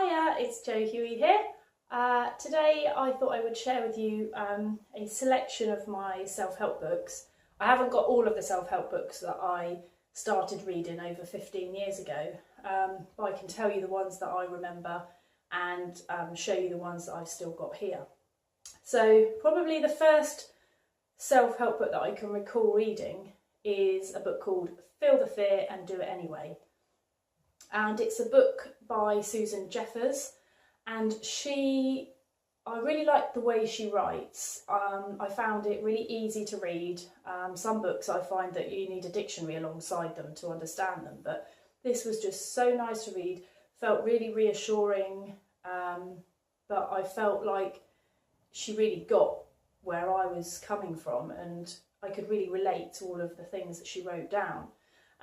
Hiya, it's Jo Huey here. Today I thought I would share with you a selection of my self-help books. I haven't got all of the self-help books that I started reading over 15 years ago, but I can tell you the ones that I remember and show you the ones that I've still got here. So probably the first self-help book that I can recall reading is a book called Feel the Fear and Do It Anyway. And it's a book by Susan Jeffers, and I really like the way she writes. I found it really easy to read. Some books I find that you need a dictionary alongside them to understand them, but this was just so nice to read, felt really reassuring, but I felt like she really got where I was coming from, and I could really relate to all of the things that she wrote down.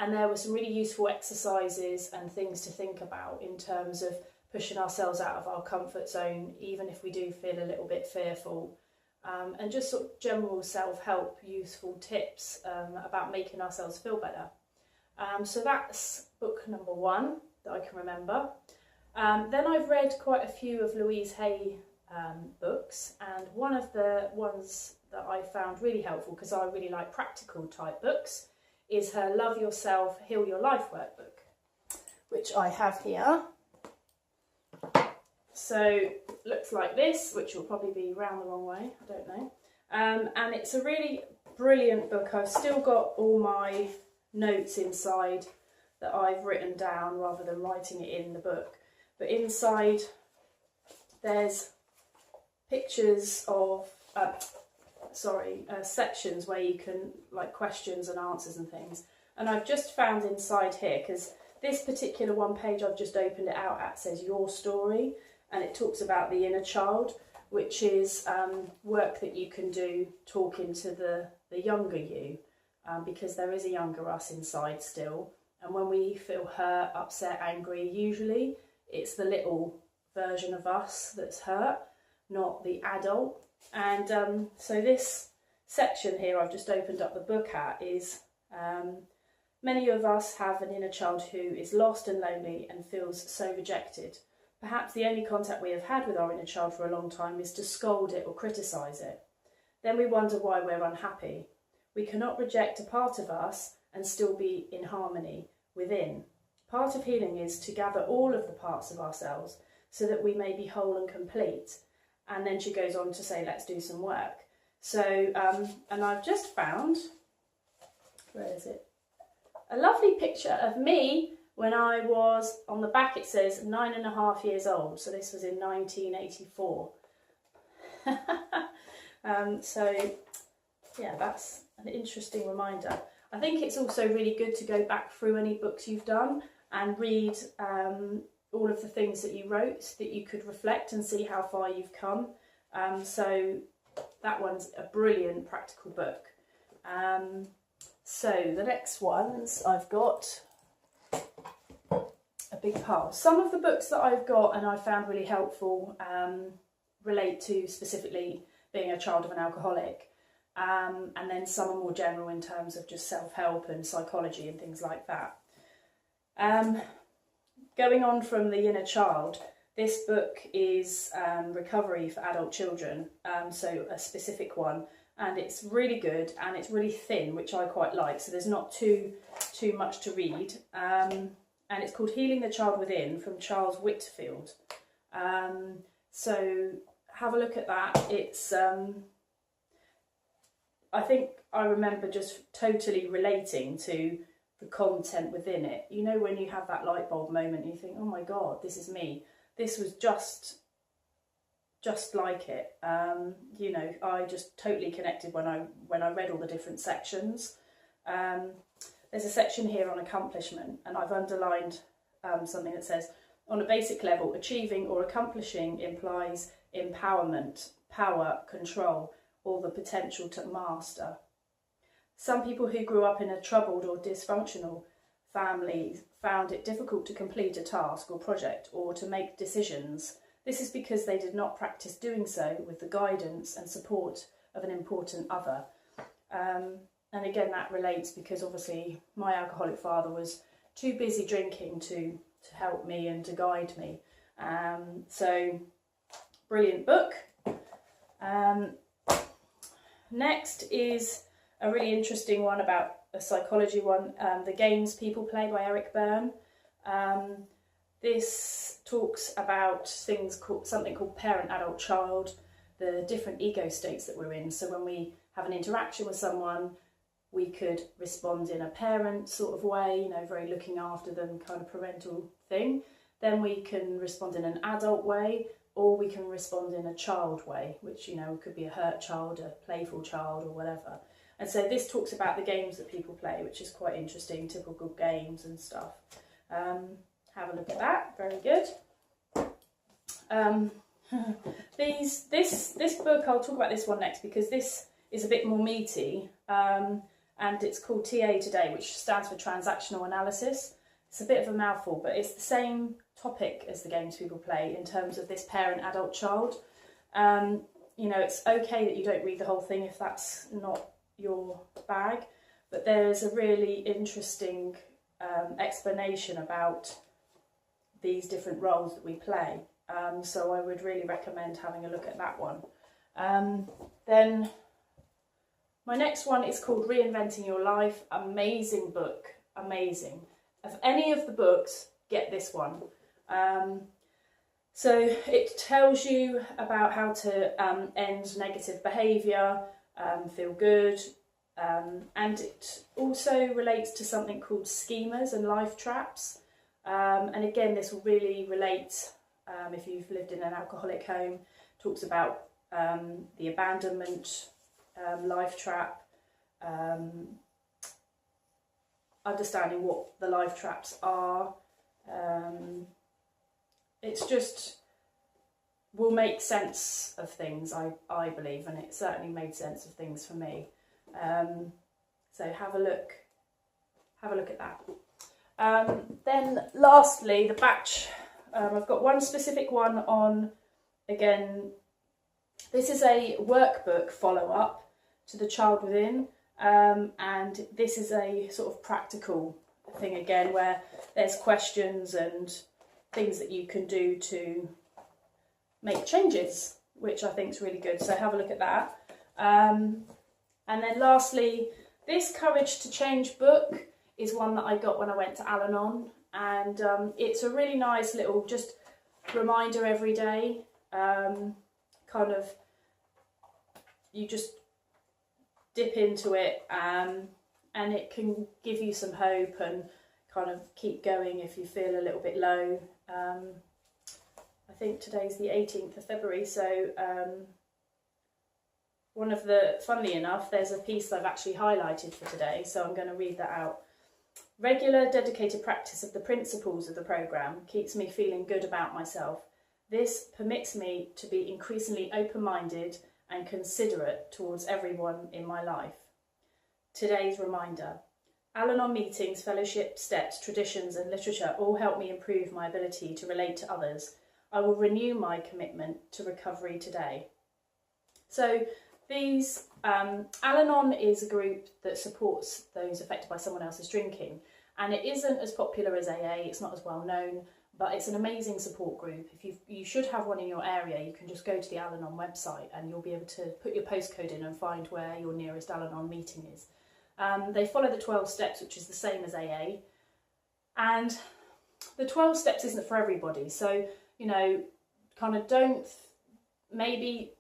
And there were some really useful exercises and things to think about in terms of pushing ourselves out of our comfort zone, even if we do feel a little bit fearful, and just sort of general self-help, useful tips about making ourselves feel better. So that's book number one that I can remember. Then I've read quite a few of Louise Hay books, and one of the ones that I found really helpful, because I really like practical type books, is her Love Yourself, Heal Your Life workbook, which I have here. So looks like this, which will probably be round the wrong way, I don't know. And it's a really brilliant book. I've still got all my notes inside that I've written down rather than writing it in the book. But inside there's pictures of sections where you can, like, questions and answers and things. And I've just found inside here, because this particular one page I've just opened it out at says Your Story, and it talks about the inner child, which is work that you can do talking to the younger you, because there is a younger us inside still. And when we feel hurt, upset, angry, usually it's the little version of us that's hurt, not the adult. And so this section here I've just opened up the book at is many of us have an inner child who is lost and lonely and feels so rejected. Perhaps the only contact we have had with our inner child for a long time is to scold it or criticise it. Then we wonder why we're unhappy. We cannot reject a part of us and still be in harmony within. Part of healing is to gather all of the parts of ourselves so that we may be whole and complete. And then she goes on to say, let's do some work. So, and I've just found, where is it? A lovely picture of me when I was, on the back it says 9.5 years old. So this was in 1984. So yeah, that's an interesting reminder. I think it's also really good to go back through any books you've done and read all of the things that you wrote, so that you could reflect and see how far you've come. So that one's a brilliant practical book. So the next ones I've got a big pile. Some of the books that I've got and I found really helpful relate to specifically being a child of an alcoholic, and then some are more general in terms of just self-help and psychology and things like that. Going on from the inner child, this book is Recovery for Adult Children, so a specific one, and it's really good and it's really thin, which I quite like, so there's not too much to read, and it's called Healing the Child Within from Charles Whitfield. So have a look at that. It's I think I remember just totally relating to the content within it. You know, when you have that light bulb moment and you think, oh my God, this is me. This was just like it. You know, I just totally connected when I read all the different sections. There's a section here on accomplishment, and I've underlined something that says, on a basic level, achieving or accomplishing implies empowerment, power, control, or the potential to master. Some people who grew up in a troubled or dysfunctional family found it difficult to complete a task or project or to make decisions. This is because they did not practice doing so with the guidance and support of an important other. And again, that relates because obviously my alcoholic father was too busy drinking to help me and to guide me. So brilliant book. Next is a really interesting one about a psychology one, The Games People Play by Eric Berne. This talks about something called parent, adult, child, the different ego states that we're in. So when we have an interaction with someone, we could respond in a parent sort of way, you know, very looking after them kind of parental thing. Then we can respond in an adult way, or we can respond in a child way, which, you know, could be a hurt child, a playful child, or whatever. And so this talks about the games that people play, which is quite interesting, typical games and stuff. Have a look at that, very good. This book, I'll talk about this one next because this is a bit more meaty, and it's called TA Today, which stands for Transactional Analysis. It's a bit of a mouthful, but it's the same topic as the games people play in terms of this parent, adult, child. You know, it's okay that you don't read the whole thing if that's not your bag, but there's a really interesting explanation about these different roles that we play. So I would really recommend having a look at that one. Then my next one is called Reinventing Your Life. Amazing book, amazing. Of any of the books, get this one. So it tells you about how to end negative behaviour, feel good, and it also relates to something called schemas and life traps. And again, this will really relate if you've lived in an alcoholic home. Talks about the abandonment life trap, understanding what the life traps are. It's just will make sense of things, I believe, and it certainly made sense of things for me. So have a look at that. Then lastly, the batch. I've got one specific one on, again, this is a workbook follow-up to The Child Within, and this is a sort of practical thing again where there's questions and things that you can do to make changes, which I think is really good, so have a look at that. And then lastly, this Courage to Change book is one that I got when I went to Al-Anon, and it's a really nice little just reminder every day, kind of, you just dip into it, and it can give you some hope and kind of keep going if you feel a little bit low. I think today's the 18th of February, so funnily enough, there's a piece I've actually highlighted for today, so I'm going to read that out. Regular, dedicated practice of the principles of the programme keeps me feeling good about myself. This permits me to be increasingly open-minded and considerate towards everyone in my life. Today's reminder. Al-Anon meetings, fellowship, steps, traditions and literature all help me improve my ability to relate to others. I will renew my commitment to recovery today. So these, Al-Anon is a group that supports those affected by someone else's drinking, and it isn't as popular as AA, it's not as well known, but it's an amazing support group. You should have one in your area. You can just go to the Al-Anon website and you'll be able to put your postcode in and find where your nearest Al-Anon meeting is. They follow the 12 steps, which is the same as AA, and the 12 steps isn't for everybody, so, you know, kind of maybe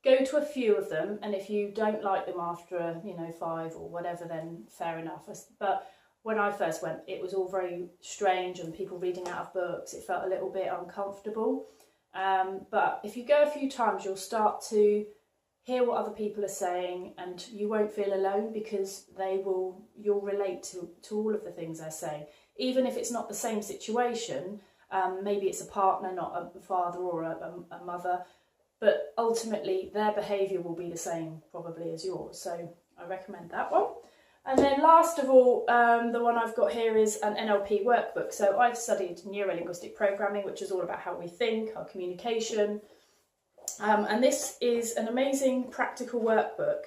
go to a few of them, and if you don't like them after, 5 or whatever, then fair enough. But when I first went, it was all very strange and people reading out of books. It felt a little bit uncomfortable. But if you go a few times, you'll start to hear what other people are saying, and you won't feel alone because you'll relate to all of the things they're saying. Even if it's not the same situation, maybe it's a partner, not a father or a mother, but ultimately their behaviour will be the same probably as yours. So I recommend that one. And then last of all, the one I've got here is an NLP workbook. So I've studied neuro-linguistic programming, which is all about how we think, our communication. And this is an amazing practical workbook.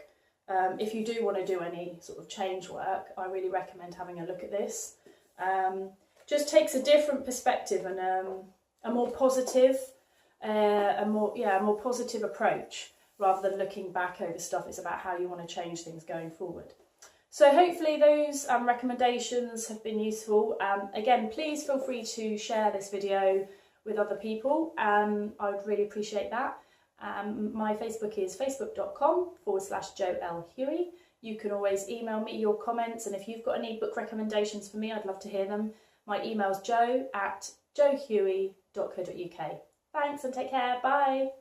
If you do want to do any sort of change work, I really recommend having a look at this. Just takes a different perspective, and a more positive, a more positive approach rather than looking back over stuff. It's about how you want to change things going forward. So hopefully those recommendations have been useful. Again, please feel free to share this video with other people. I would really appreciate that. My Facebook is facebook.com/JoelLHuey. You can always email me your comments, and if you've got any book recommendations for me, I'd love to hear them. My email is joe@joehuey.co.uk. Thanks and take care. Bye.